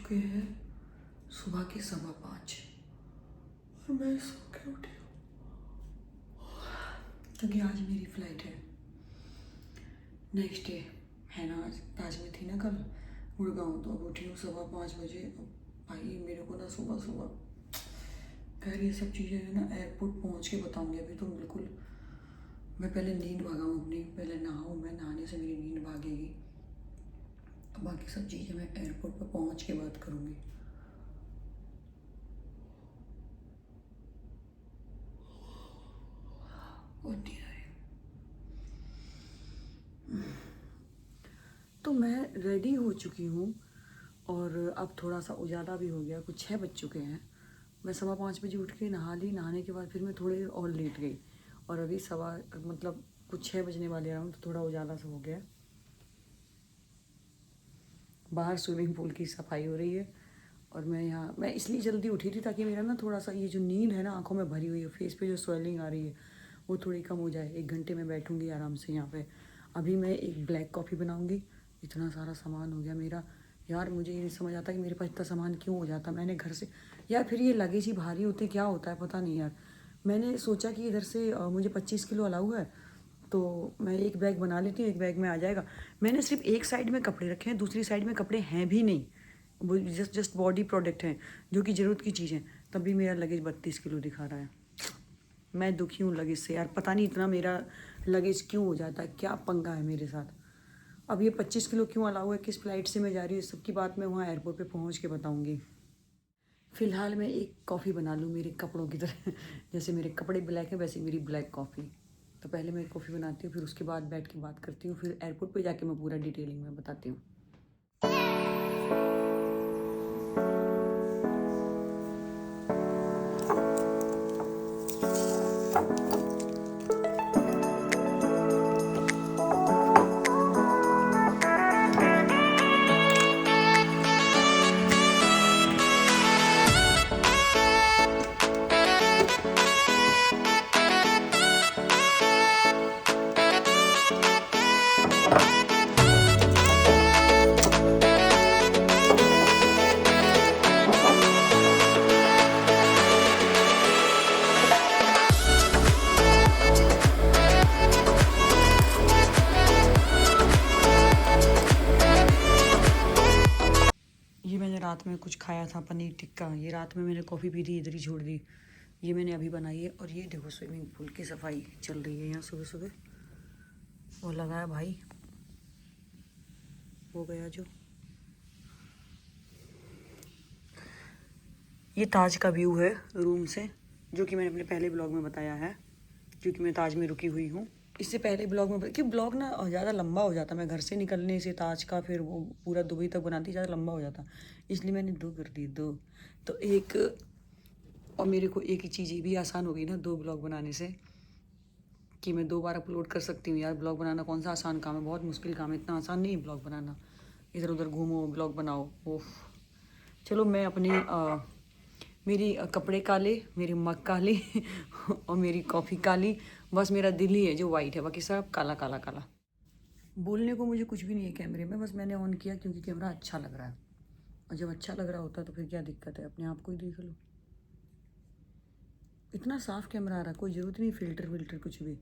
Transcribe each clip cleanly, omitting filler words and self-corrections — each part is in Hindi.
चुके हैं सुबह के 5:15 और मैं सो के उठी हूँ क्योंकि आज मेरी फ़्लाइट है। नेक्स्ट डे है ना, आज ताज में थी ना कल गुड़गांव, तो अब उठी हूँ 5:15 बजे। भाई मेरे को ना सुबह सुबह खैर ये सब चीज़ें है ना एयरपोर्ट पहुँच के बताऊँगी। अभी तो बिल्कुल मैं पहले नींद भागाऊँ अपनी, पहले नहाऊँ, मैं नहाने से मेरी नींद भागेगी। बाकी सब चीज़ें मैं एयरपोर्ट पर पहुँच के बात करूँगी। होती है तो मैं रेडी हो चुकी हूँ और अब थोड़ा सा उजाला भी हो गया, कुछ 6 बज चुके हैं। मैं 5:15 बजे उठ के नहा ली, नहाने के बाद फिर मैं थोड़ी देर और लेट गई और अभी मतलब कुछ 6 बजने वाले अराउंड, तो थोड़ा उजाला सा हो गया। बाहर स्विमिंग पूल की सफाई हो रही है और मैं इसलिए जल्दी उठी थी ताकि मेरा ना थोड़ा सा ये जो नींद है ना आंखों में भरी हुई है, फेस पे जो स्वेलिंग आ रही है वो थोड़ी कम हो जाए। 1 घंटे में बैठूंगी आराम से यहाँ पे। अभी मैं एक ब्लैक कॉफ़ी बनाऊंगी। इतना सारा सामान हो गया मेरा यार, मुझे ये नहीं समझ आता कि मेरे पास इतना सामान क्यों हो जाता। मैंने घर से यार, फिर ये लगेज ही भारी होते, क्या होता है पता नहीं यार। मैंने सोचा कि इधर से मुझे 25 किलो अलाउ है, तो मैं एक बैग बना लेती हूँ, एक बैग में आ जाएगा। मैंने सिर्फ एक साइड में कपड़े रखे हैं, दूसरी साइड में कपड़े हैं भी नहीं, वो जस्ट बॉडी प्रोडक्ट हैं जो कि ज़रूरत की चीज़ है। तब भी मेरा लगेज 32 किलो दिखा रहा है। मैं दुखी हूँ लगेज से यार, पता नहीं इतना मेरा लगेज क्यों हो जाता है, क्या पंगा है मेरे साथ। अब ये 25 किलो क्यों अलाउ है, किस फ्लाइट से मैं जा रही हूँ, इस सब की बात मैं वहाँ एयरपोर्ट पे पहुँच के बताऊँगी। फ़िलहाल मैं एक कॉफ़ी बना लूँ मेरे कपड़ों की तरह जैसे मेरे कपड़े ब्लैक हैं वैसे मेरी ब्लैक कॉफ़ी। तो पहले मैं कॉफ़ी बनाती हूँ, फिर उसके बाद बैठ के बात करती हूँ, फिर एयरपोर्ट पे जाके मैं पूरा डिटेलिंग में बताती हूँ। रात में कुछ खाया था पनीर टिक्का, ये रात में मैंने कॉफ़ी पी थी, इधर ही छोड़ दी। ये मैंने अभी बनाई है। और ये देखो स्विमिंग पूल की सफाई चल रही है यहाँ सुबह सुबह। वो लगाया भाई, हो गया जो। ये ताज का व्यू है रूम से, जो कि मैंने अपने पहले ब्लॉग में बताया है, क्योंकि मैं ताज में रुकी हुई हूँ। इससे पहले ब्लॉग में कि ब्लॉग ना ज़्यादा लंबा हो जाता, मैं घर से निकलने से ताज का फिर वो पूरा दुबई तक बनाती ज़्यादा लंबा हो जाता, इसलिए मैंने 2 कर दी, 2। तो एक, और मेरे को एक ही चीज़ ये भी आसान हो गई ना 2 ब्लॉग बनाने से, कि मैं 2 बार अपलोड कर सकती हूँ। यार ब्लॉग बनाना कौन सा आसान काम है, बहुत मुश्किल काम है, इतना आसान नहीं है ब्लॉग बनाना। इधर उधर घूमो ब्लॉग बनाओ, ओफ। चलो मैं अपनी मेरी कपड़े काले, मेरी मग काली और मेरी कॉफ़ी काली, बस मेरा दिल ही है जो वाइट है, बाकी सब काला काला काला। बोलने को मुझे कुछ भी नहीं है कैमरे में, बस मैंने ऑन किया क्योंकि कैमरा अच्छा लग रहा है, और जब अच्छा लग रहा होता है तो फिर क्या दिक्कत है, अपने आप को ही देख लो। इतना साफ कैमरा आ रहा है, कोई ज़रूरत नहीं फिल्टर विल्टर कुछ भी।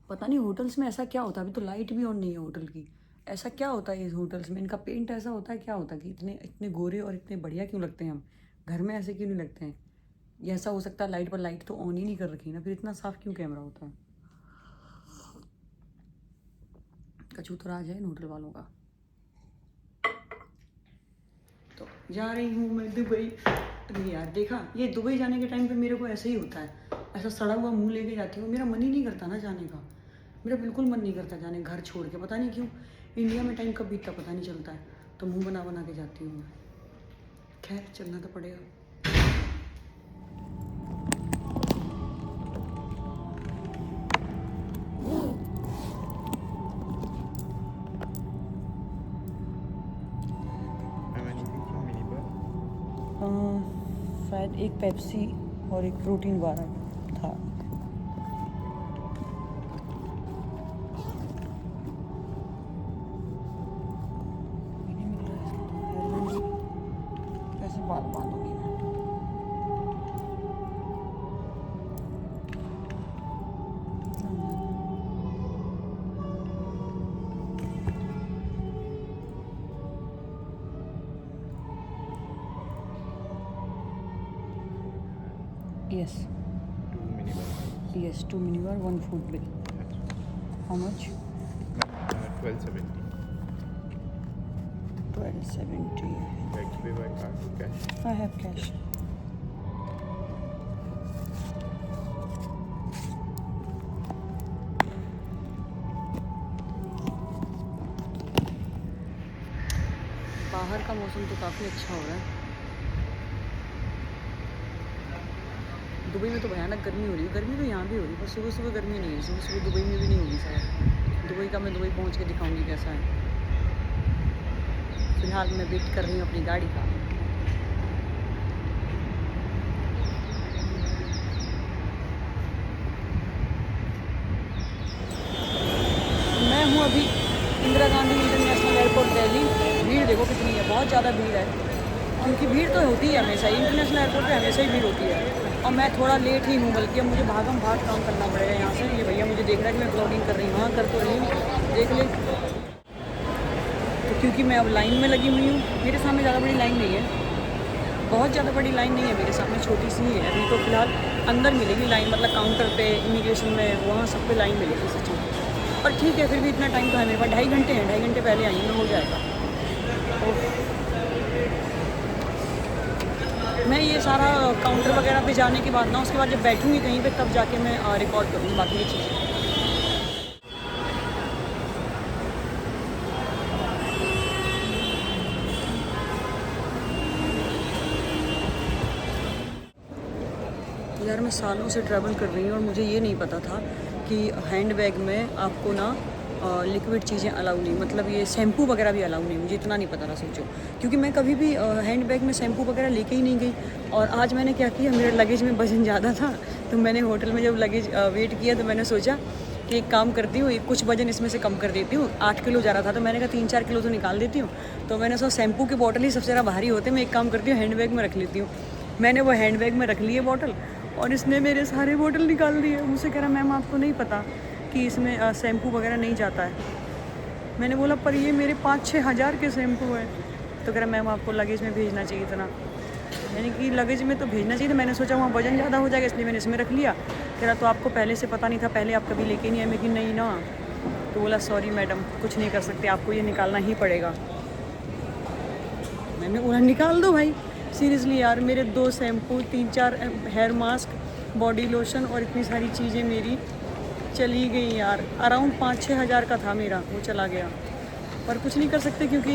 पता नहीं होटल्स में ऐसा क्या होता है, अभी तो लाइट भी ऑन नहीं है होटल की। ऐसा क्या होता है इस होटल्स में, इनका पेंट ऐसा होता है, क्या होता है कि इतने इतने गोरे और इतने बढ़िया क्यों लगते हैं हम, घर में ऐसे क्यों नहीं लगते हैं। ये ऐसा हो सकता है लाइट पर लाइट तो ऑन ही नहीं कर रखी ना, फिर इतना साफ क्यों कैमरा होता है। कचूतराज है इन होटल वालों का। तो जा रही हूँ मैं दुबई। अरे यार देखा, ये दुबई जाने के टाइम पे मेरे को ऐसे ही होता है, ऐसा सड़ा हुआ मुंह लेके जाती हूँ, मेरा मन ही नहीं करता ना जाने का, मेरा बिल्कुल मन नहीं करता जाने, घर छोड़ के। पता नहीं क्यों, इंडिया में टाइम कब बीतता पता नहीं चलता है, तो मुंह बना बना के जाती हूँ मैं। खैर चलना तो पड़ेगा। शायद एक पेप्सी और एक प्रोटीन बार था। बात होगी। Yes. 2 minibars. Yes, 2 minibar, 1 food bill. How much? 1270. 1270. Like to pay by card or cash? I have cash. बाहर का मौसम तो काफ़ी अच्छा हो रहा है। दुबई में तो भयानक गर्मी हो रही है। गर्मी तो यहाँ भी हो रही है, पर सुबह सुबह गर्मी नहीं है। सुबह सुबह दुबई में भी नहीं होगी शायद। दुबई का मैं दुबई पहुँच के दिखाऊंगी कैसा है। फिलहाल मैं वेट कर रही हूँ अपनी गाड़ी का। मैं हूँ अभी इंदिरा गांधी इंटरनेशनल एयरपोर्ट दिल्ली। भीड़ देखो कितनी है, बहुत ज़्यादा भीड़ है, क्योंकि भीड़ तो होती है हमेशा ही। इंटरनेशनल एयरपोर्ट पे हमेशा ही भीड़ होती है। और मैं थोड़ा लेट ही हूँ, बल्कि अब मुझे भागम भाग काम करना पड़ेगा यहाँ से। ये भैया मुझे देख रहा है कि मैं ब्लॉगिंग कर रही हूँ। हाँ, कर तो रही हूँ, देख ले। तो क्योंकि मैं अब लाइन में लगी हुई हूँ, मेरे सामने ज़्यादा बड़ी लाइन नहीं है, बहुत ज़्यादा बड़ी लाइन नहीं है मेरे सामने, छोटी सी ही है। अभी तो फिलहाल अंदर मिलेगी लाइन, मतलब काउंटर पे, इमिग्रेशन में, वहाँ सब पे लाइन मिलेगी सच्ची। पर ठीक है, फिर भी इतना टाइम तो है मेरे पास। 2.5 घंटे हैं, 2.5 घंटे पहले आई हूँ, हो जाएगा। मैं ये सारा काउंटर वगैरह पे जाने के बाद ना, उसके बाद जब बैठूँगी कहीं पे, तब जाके मैं रिकॉर्ड करूँगी बाकी की चीज़ें। यार मैं सालों से ट्रैवल कर रही हूँ और मुझे ये नहीं पता था कि हैंड बैग में आपको ना लिक्विड चीज़ें अलाउ नहीं, मतलब ये शैम्पू वगैरह भी अलाउ नहीं। मुझे इतना नहीं पता था, सोचो, क्योंकि मैं कभी भी हैंड बैग में शैम्पू वगैरह लेके ही नहीं गई। और आज मैंने क्या किया, मेरे लगेज में वजन ज़्यादा था, तो मैंने होटल में जब लगेज वेट किया तो मैंने सोचा कि एक काम करती हूँ, कुछ वजन इसमें से कम कर देती हूँ। 8 किलो जा रहा था, तो मैंने कहा 3-4 किलो तो निकाल देती हूँ। तो मैंने सोचा शैम्पू की बॉटल ही सबसे ज़्यादा भारी होते, मैं एक काम करती हूँ, हैंड बैग में रख लेती हूँ। मैंने वो हैंड बैग में रख ली है बॉटल, और इसने मेरे सारे बोतल निकाल दिए। मुझसे कह रहा, मैम आपको नहीं पता कि इसमें शैम्पू वगैरह नहीं जाता है। मैंने बोला, पर ये मेरे 5-6 हज़ार के शैम्पू हैं। तो कह रहा, मैम आपको लगेज में भेजना चाहिए था ना। यानी कि लगेज में तो भेजना चाहिए था, मैंने सोचा वहाँ वजन ज़्यादा हो जाएगा, इसलिए मैंने इसमें रख लिया। कह रहा, तो आपको पहले से पता नहीं था, पहले आप कभी लेके नहीं आए? मैं कि नहीं ना। तो बोला, सॉरी मैडम, कुछ नहीं कर सकते, आपको ये निकालना ही पड़ेगा। मैंने बोला, निकाल दो भाई, सीरियसली यार। मेरे 2 shampoo, 3-4 hair mask, body lotion और इतनी सारी चीज़ें मेरी चली गई यार। अराउंड 5-6 हज़ार का था मेरा, वो चला गया। पर कुछ नहीं कर सकते, क्योंकि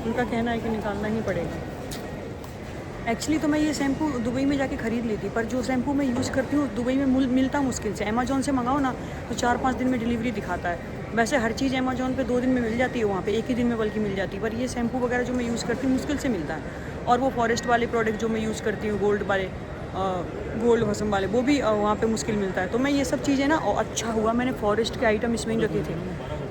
उनका कहना है कि निकालना ही पड़ेगा। एक्चुअली तो मैं ये शैम्पू दुबई में जाके ख़रीद लेती, पर जो शैम्पू मैं यूज़ करती हूँ दुबई में मिलता मुश्किल से। अमेज़ॉन से मंगाओ ना तो 4-5 दिन में डिलीवरी दिखाता है। वैसे हर चीज़ अमेज़ॉन पे 2 दिन में मिल जाती है, वहाँ पे 1 ही दिन में बल्कि मिल जाती है। पर ये शैम्पू वगैरह जो मैं यूज़ करती हूँ मुश्किल से मिलता है। और वो फॉरेस्ट वाले प्रोडक्ट जो मैं यूज़ करती हूँ, गोल्ड वाले, गोल्ड भस्म वाले, वो भी वहाँ पे मुश्किल मिलता है। तो मैं ये सब चीज़ें ना, अच्छा हुआ मैंने फॉरेस्ट के आइटम इसमें ही रखे थे।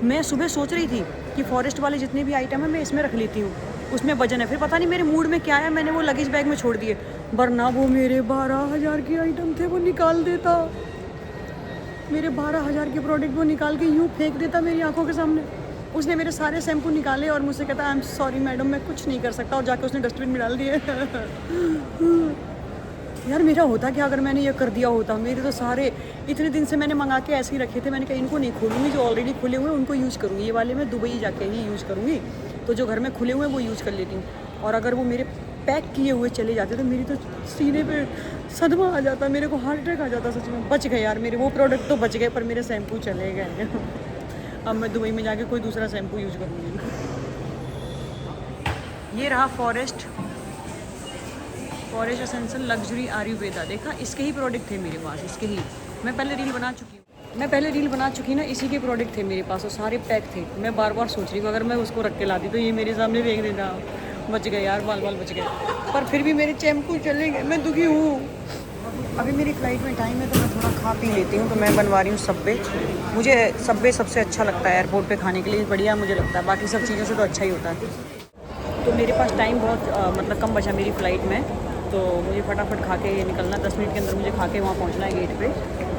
मैं सुबह सोच रही थी कि फॉरेस्ट वाले जितने भी आइटम है मैं इसमें रख लेती हूँ, उसमें वजन है। फिर पता नहीं मेरे मूड में क्या है, मैंने वो लगेज बैग में छोड़ दिए, वरना वो मेरे 12,000 के आइटम थे, वो निकाल देता। मेरे 12,000 के प्रोडक्ट वो निकाल के यूँ फेंक देता मेरी आंखों के सामने। उसने मेरे सारे शैम्पू निकाले और मुझसे कहता, आई एम सॉरी मैडम, मैं कुछ नहीं कर सकता, और जाके उसने डस्टबिन में डाल दिए। यार मेरा होता क्या अगर मैंने ये कर दिया होता। मेरे तो सारे इतने दिन से मैंने मंगा के ऐसे ही रखे थे। मैंने कहा इनको नहीं खोलूँगी, जो ऑलरेडी खुले हुए हैं उनको यूज़ करूँगी, ये वाले मैं दुबई जाके ही यूज़ करूँगी। तो जो घर में खुले हुए हैं वो यूज़ कर लेती हूँ। और अगर वो मेरे पैक किए हुए चले जाते तो मेरी तो सीने पे सदमा आ जाता, मेरे को हार्ट अटैक आ जाता। सच में बच गए यार मेरे वो प्रोडक्ट, तो बच गए, पर मेरे शैम्पू चले गए। अब मैं दुबई में जाके कोई दूसरा शैम्पू यूज़ करूँगी। ये रहा फॉरेस्ट एसेंशियल लग्जरी आयुर्वेदा। देखा, इसके ही प्रोडक्ट थे मेरे पास, इसके ही। मैं पहले रील बना चुकी ना, इसी के प्रोडक्ट थे मेरे पास और सारे पैक थे। मैं बार बार सोच रही हूँ अगर मैं उसको रख के लाती तो ये मेरे सामने फेंक देता। बच गए यार, बाल बच गए, पर फिर भी मेरे शैम्पू चले गए, मैं दुखी हूँ। अभी मेरी फ़्लाइट में टाइम है तो मैं थोड़ा खा पी लेती हूँ। तो मैं बनवा रही हूँ सब्वे। मुझे सब्वे सबसे अच्छा लगता है एयरपोर्ट पे खाने के लिए, बढ़िया मुझे लगता है। बाकी सब चीज़ों से तो अच्छा ही होता है। तो मेरे पास टाइम बहुत मतलब कम बचा मेरी फ़्लाइट में, तो मुझे फटाफट खा के निकलना, 10 मिनट के अंदर मुझे खा के वहाँ पहुँचना है गेट पे।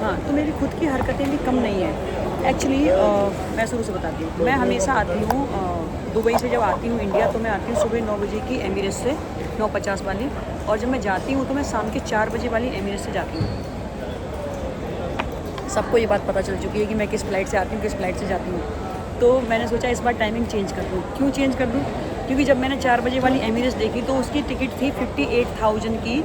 हाँ, तो मेरी खुद की हरकतें भी कम नहीं है एक्चुअली। मैं शुरू से बताती हूँ, मैं हमेशा आती हूँ दुबई से, जब आती हूँ इंडिया तो मैं आती हूँ सुबह 9 बजे की एमिरेट्स से, 9:50 वाली, और जब मैं जाती हूँ तो मैं शाम के 4 बजे वाली एमिरेट्स से जाती हूँ। सबको ये बात पता चल चुकी है कि मैं किस फ़्लाइट से आती हूँ, किस फ़्लाइट से जाती हूँ। तो मैंने सोचा इस बार टाइमिंग चेंज कर दूँ। क्यों चेंज कर दूँ? क्योंकि जब मैंने 4 बजे वाली एमिरेट्स देखी तो उसकी टिकट थी 58,000 की,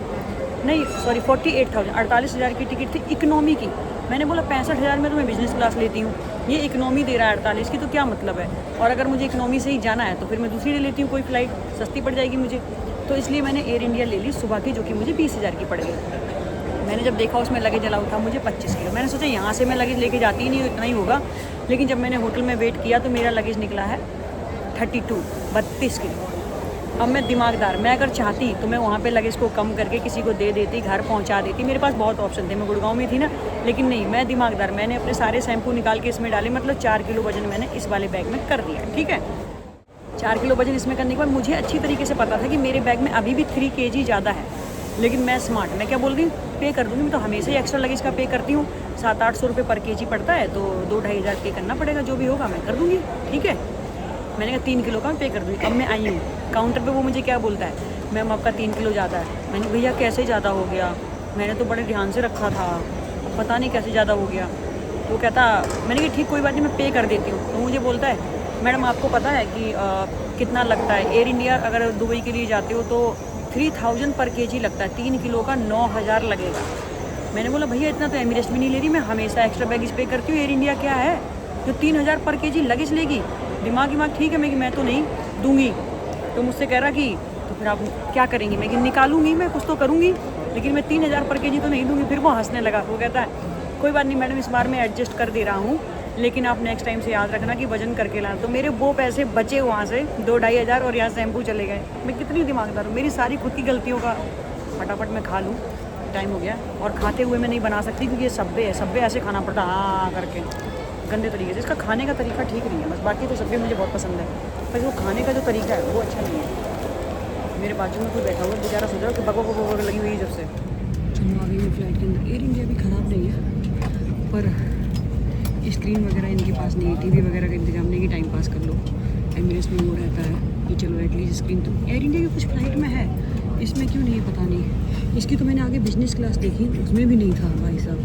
नहीं सॉरी 48,000, 48,000 की टिकट थी इकनॉमी की। मैंने बोला 65,000 में तो मैं बिज़नेस क्लास लेती हूँ, ये इकनॉमी दे रहा है 48 की, तो क्या मतलब है? और अगर मुझे इकनॉमी से ही जाना है तो फिर मैं दूसरी ले लेती हूँ, कोई फ़्लाइट सस्ती पड़ जाएगी मुझे। तो इसलिए मैंने एयर इंडिया ले ली सुबह की, जो कि मुझे 20,000 की पड़ गई। मैंने जब देखा उसमें लगेज अलाउ था मुझे 25 किलो। मैंने सोचा यहाँ से मैं लगेज लेके जाती ही नहीं, इतना ही होगा। लेकिन जब मैंने होटल में वेट किया तो मेरा लगेज निकला है 32 किलो। अब मैं दिमागदार, मैं अगर चाहती तो मैं वहाँ पे लगेज को कम करके किसी को दे देती, घर पहुँचा देती। मेरे पास बहुत ऑप्शन थे, मैं गुड़गांव में थी ना। लेकिन नहीं, मैं दिमागदार, मैंने अपने सारे शैम्पू निकाल के इसमें डाले, मतलब 4 किलो वजन मैंने इस वाले बैग में कर दिया, ठीक है। 4 किलो वजन इसमें करने के बाद मुझे अच्छी तरीके से पता था कि मेरे बैग में अभी भी 3 kg ज़्यादा है। लेकिन मैं स्मार्ट, मैं क्या बोल रही हूँ, पे कर दूँगी। मैं तो हमेशा ही एक्स्ट्रा लगेज का पे करती हूँ, 700-800 रुपये पर kg पड़ता है, तो 2-2.5 हज़ार पे करना पड़ेगा, जो भी होगा मैं कर दूँगी, ठीक है। मैंने कहा 3 किलो का मैं पे कर दूँगी। अब मैं आई हूँ काउंटर पे, वो मुझे क्या बोलता है, मैम आपका 3 किलो ज़्यादा है। मैंने भैया कैसे ज़्यादा हो गया, मैंने तो बड़े ध्यान से रखा था, पता नहीं कैसे ज़्यादा हो गया। वो कहता, मैंने कहा ठीक कोई बात नहीं, मैं पे कर देती हूँ। तो मुझे बोलता है, मैडम आपको पता है कि कितना लगता है एयर इंडिया, अगर दुबई के लिए जाते हो तो 3000 पर kg लगता है, 3 किलो का 9,000 लगेगा। मैंने बोला भैया इतना तो एमिरेट्स भी नहीं ले रही, मैं हमेशा एक्स्ट्रा बैगेज पे करती हूँ, एयर इंडिया क्या है जो 3,000 पर kg लगेज लेगी? दिमाग ठीक है मैं तो नहीं दूंगी। तो मुझसे कह रहा कि तो फिर आप क्या करेंगी? मैं कि निकालूंगी, मैं कुछ तो करूँगी, लेकिन मैं 3,000 पर kg तो नहीं दूंगी। फिर वो हंसने लगा। वो कहता है कोई बात नहीं मैडम, इस बार मैं एडजस्ट कर दे रहा हूँ, लेकिन आप नेक्स्ट टाइम से याद रखना कि वजन करके लाना। तो मेरे वो पैसे बचे वहाँ से 2-2.5 हज़ार, और यहाँ शैम्पू चले गए। मैं कितनी दिमागदार हूँ, मेरी सारी खुद की गलतियों का फटाफट मैं खा लूँ, टाइम हो गया। और खाते हुए मैं नहीं बना सकती क्योंकि ये सब्बे है, सब्बे ऐसे खाना पड़ता हाँ करके गंदे तरीके से। इसका खाने का तरीका ठीक नहीं है बस, बाकी तो सब्बे मुझे बहुत पसंद है, पर वो खाने का जो तरीका है वो अच्छा नहीं है। मेरे बाजू में कोई बैठा हुआ बेचारा सोच रहा है कि बको बको लगी हुई है जब से। चलो आ गई मैं फ्लाइट के अंदर। एयर इंडिया भी ख़राब नहीं है, पर स्क्रीन वगैरह इनके पास नहीं है, टीवी वगैरह का इंतजाम नहीं कि टाइम पास कर लो। एमिरेट्स में वो रहता है कि चलो एटलीस्ट स्क्रीन तो एयर इंडिया की कुछ फ्लाइट में है, इसमें क्यों नहीं है पता नहीं। इसकी तो मैंने आगे बिजनेस क्लास देखी, उसमें भी नहीं था भाई साहब।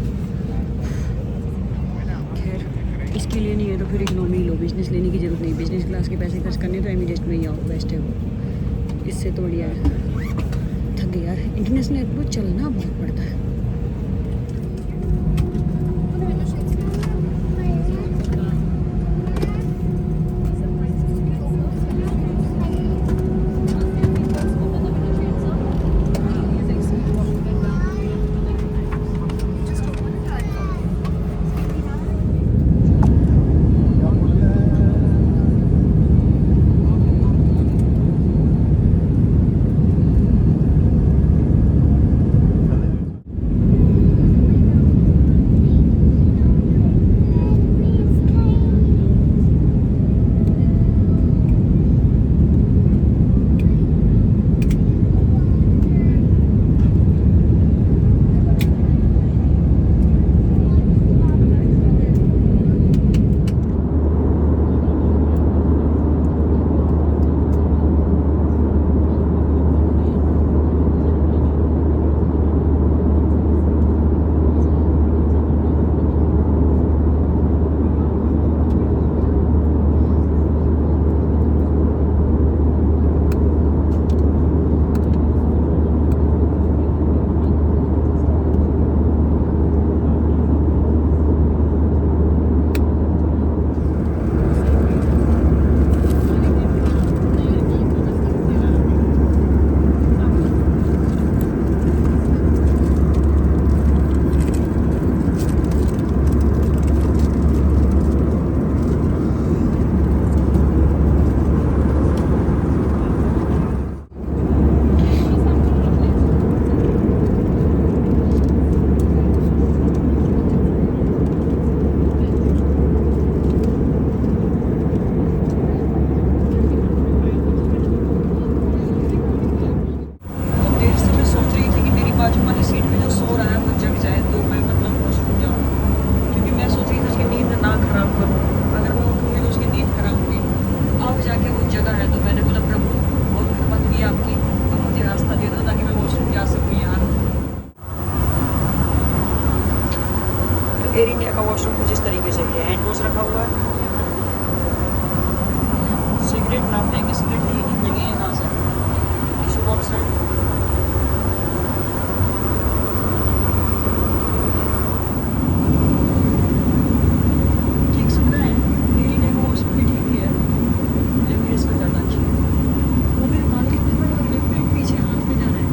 खैर इसके लिए नहीं है तो फिर इकनॉमी लो, बिजनेस लेने की ज़रूरत नहीं। बिजनेस क्लास के पैसे खर्च करने तो एमिरेट्स में ही आओ, बेस्ट है वो, इससे तो बढ़िया है। थक गया यार, इंटरनेशनल एयरपोर्ट चलना बहुत पड़ता है। वॉशरूम कुछ इस तरीके से है, हैंड वॉश रखा हुआ है। सिगरेट ना फेंके, सिगरेट नहीं लगे हैं कहाँ से, टिश्यू बॉक्स है। ठीक सुविधा है, डेली डे वॉशरूम भी ठीक ही है, लेकिन इसका ज़्यादा अच्छी है। वो मेरे बाल कितने बड़े और एक पीछे हाथ में जा रहा है।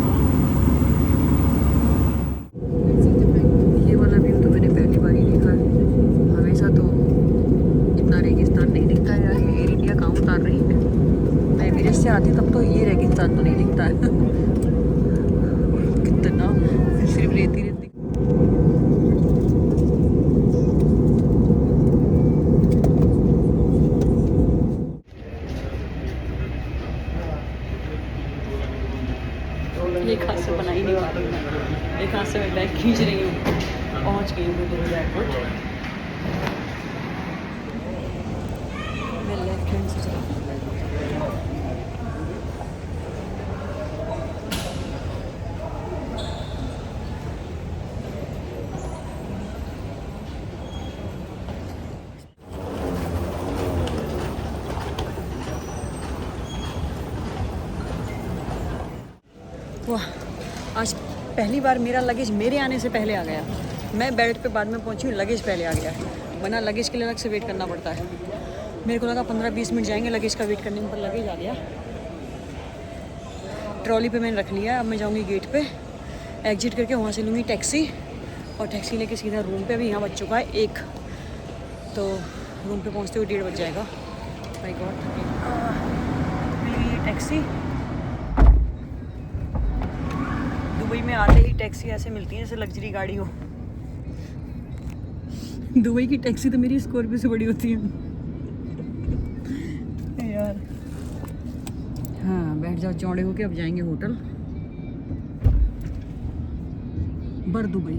ये वाला व्यू तो मैंने पहली बार ही देखा है, हमेशा तो इतना रेगिस्तान नहीं दिखता है यार। एयर इंडिया कहाँ उतार रही है, मैं एमिरेट्स से आती तब तो ये रेगिस्तान तो नहीं दिखता है। कितना सिर्फ रेती रेती। एक हाथ से बना ही नहीं पा रही मैं, एक हाथ से मैं बैग खींच रही हूँ। पहुँच गई हूँ दुबई एयरपोर्ट। मैं लेफ्ट हैंड से चला। वाह, आज पहली बार मेरा लगेज मेरे आने से पहले आ गया। मैं बेल्ट पे बाद में पहुंची हूँ, लगेज पहले आ गया, वरना लगेज के लिए अलग से वेट करना पड़ता है। मेरे को लगा 15-20 मिनट जाएंगे लगेज का वेट करने में, पर लगेज आ गया। ट्रॉली पे मैंने रख लिया। अब मैं जाऊँगी गेट पे, एग्जिट करके वहाँ से लूँगी टैक्सी, और टैक्सी लेके सीधा रूम पे। अभी यहाँ बज चुका है 1, तो रूम पे पहुँचते हुए 1:30 बज जाएगा। माय गॉड, मिल गई ये टैक्सी। दुबई में आते ही टैक्सी ऐसे मिलती है जैसे लग्जरी गाड़ी हो। दुबई की टैक्सी तो मेरी स्कॉर्पियो से बड़ी होती है यार। हाँ, बैठ जाओ चौड़े होके। अब जाएंगे होटल। बर Dubai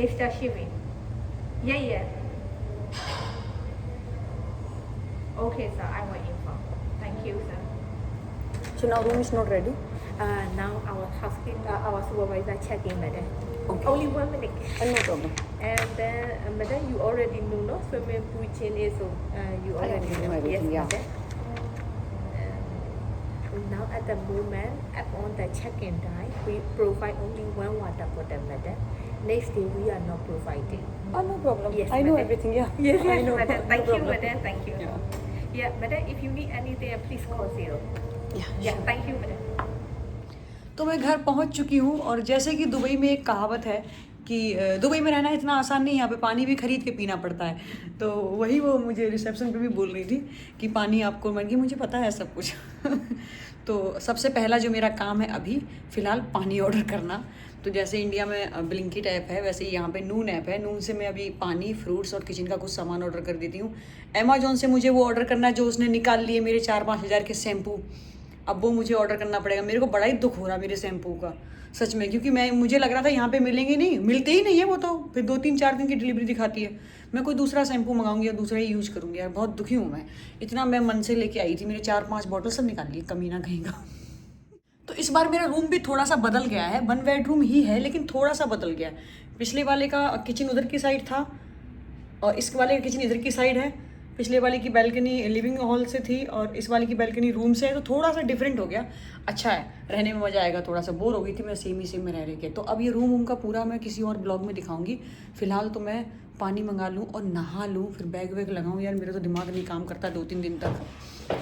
It's the shipping. Yeah. Okay, sir. I will inform. Thank you, sir. So now room is not ready. Now our supervisor checking, madam. Okay. Only 1 minute. No problem. And then, madam, you already know, no? Swimming pool chain is so you already know know. everything, Yes, yeah. madam. Now at the moment, upon the check-in time, we provide only 1 water bottle, madam. Next day we are not providing. Oh, no problem. Yes, I know madam. everything. Yeah. Yes, I know. madam. No Thank you, problem. madam. Thank you. Yeah, madam. If you need anything, please call 0. Yeah, thank you, madam. तो मैं घर पहुंच चुकी हूँ। और जैसे कि दुबई में एक कहावत है कि दुबई में रहना इतना आसान नहीं, यहाँ पे पानी भी खरीद के पीना पड़ता है। तो वही वो मुझे रिसेप्शन पे भी बोल रही थी कि पानी आपको, मैंने कि मुझे पता है सब कुछ। तो सबसे पहला जो मेरा काम है अभी फ़िलहाल पानी ऑर्डर करना। तो जैसे इंडिया में ब्लिंकिट ऐप है, वैसे ही यहाँ पे नून ऐप है। नून से मैं अभी पानी, फ्रूट्स और किचन का कुछ सामान ऑर्डर कर देती हूँ। अमेजोन से मुझे वो ऑर्डर करना है जो उसने निकाल लिए मेरे 4-5 हज़ार के शैम्पू। अब वो मुझे ऑर्डर करना पड़ेगा। मेरे को बड़ा ही दुख हो रहा मेरे शैम्पू का सच में, क्योंकि मुझे लग रहा था यहाँ पे मिलेंगे नहीं, मिलते ही नहीं है वो। तो फिर 2-3-4 दिन की डिलीवरी दिखाती है। मैं कोई दूसरा शैम्पू मंगाऊंगी या दूसरा ही यूज़ करूँगी यार। बहुत दुखी हूँ मैं। इतना मैं मन से लेके आई थी, मेरे 4-5 बॉटल सब निकाल लिए, कमी ना कहीं का। तो इस बार मेरा रूम भी थोड़ा सा बदल गया है। 1 बेडरूम ही है लेकिन थोड़ा सा बदल गया है। पिछले वाले का किचन उधर की साइड था और इस वाले का किचन इधर की साइड है। पिछले वाले की बैल्कनी लिविंग हॉल से थी और इस वाले की बैल्कनी रूम से है। तो थोड़ा सा डिफरेंट हो गया। अच्छा है, रहने में मज़ा आएगा। थोड़ा सा बोर हो गई थी मैं सेम में रह के। तो अब ये रूम का पूरा मैं किसी और ब्लॉग में दिखाऊंगी। फिलहाल तो मैं पानी मंगा लूँ और नहा लूँ, फिर बैग वैग लगाऊँ। यार मेरा तो दिमाग नहीं काम करता 2-3 दिन तक।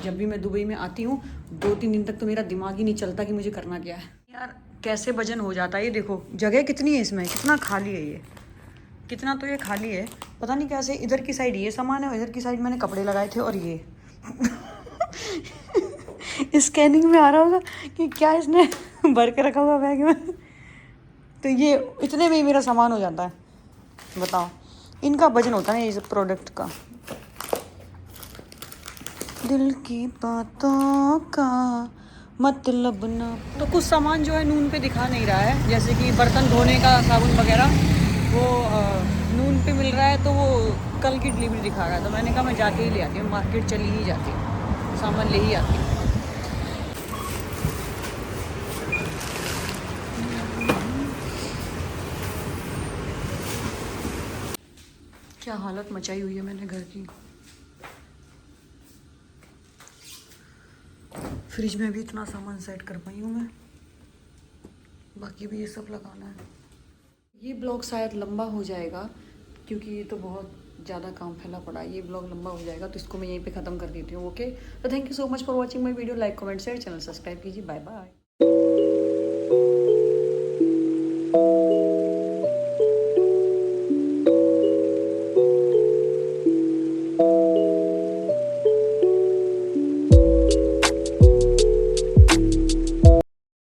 जब भी मैं दुबई में आती हूँ 2-3 दिन तक तो मेरा दिमाग ही नहीं चलता कि मुझे करना क्या है। यार कैसे वजन हो जाता है। ये देखो जगह कितनी है इसमें, कितना खाली है ये, कितना तो ये खाली है। पता नहीं कैसे, इधर की साइड ये सामान है और इधर की साइड मैंने कपड़े लगाए थे। और ये स्कैनिंग में आ रहा होगा कि क्या इसने भर के रखा हुआ बैग में। तो ये इतने में ही मेरा सामान हो जाता है, बताओ। इनका वजन होता है इस प्रोडक्ट का। दिल की बातों का मतलब ना। तो कुछ सामान जो है नून पे दिखा नहीं रहा है, जैसे कि बर्तन धोने का साबुन वगैरह, वो नून पे मिल रहा है, तो वो कल की डिलीवरी दिखा रहा है। तो मैंने कहा मैं जाके ही ले आती हूँ, मार्केट चली ही जाती हूँ, सामान ले ही आती हूँ। क्या हालत मचाई हुई है मैंने घर की। फ्रिज में भी इतना सामान सेट कर पाई हूँ मैं, बाकी भी ये सब लगाना है। ये ब्लॉग शायद लंबा हो जाएगा क्योंकि ये तो बहुत ज़्यादा काम फैला पड़ा है। ये ब्लॉग लंबा हो जाएगा तो इसको मैं यहीं पे ख़त्म कर देती हूँ। ओके, तो thank you so much for watching my video. Like comment share, channel subscribe कीजिए। Bye bye.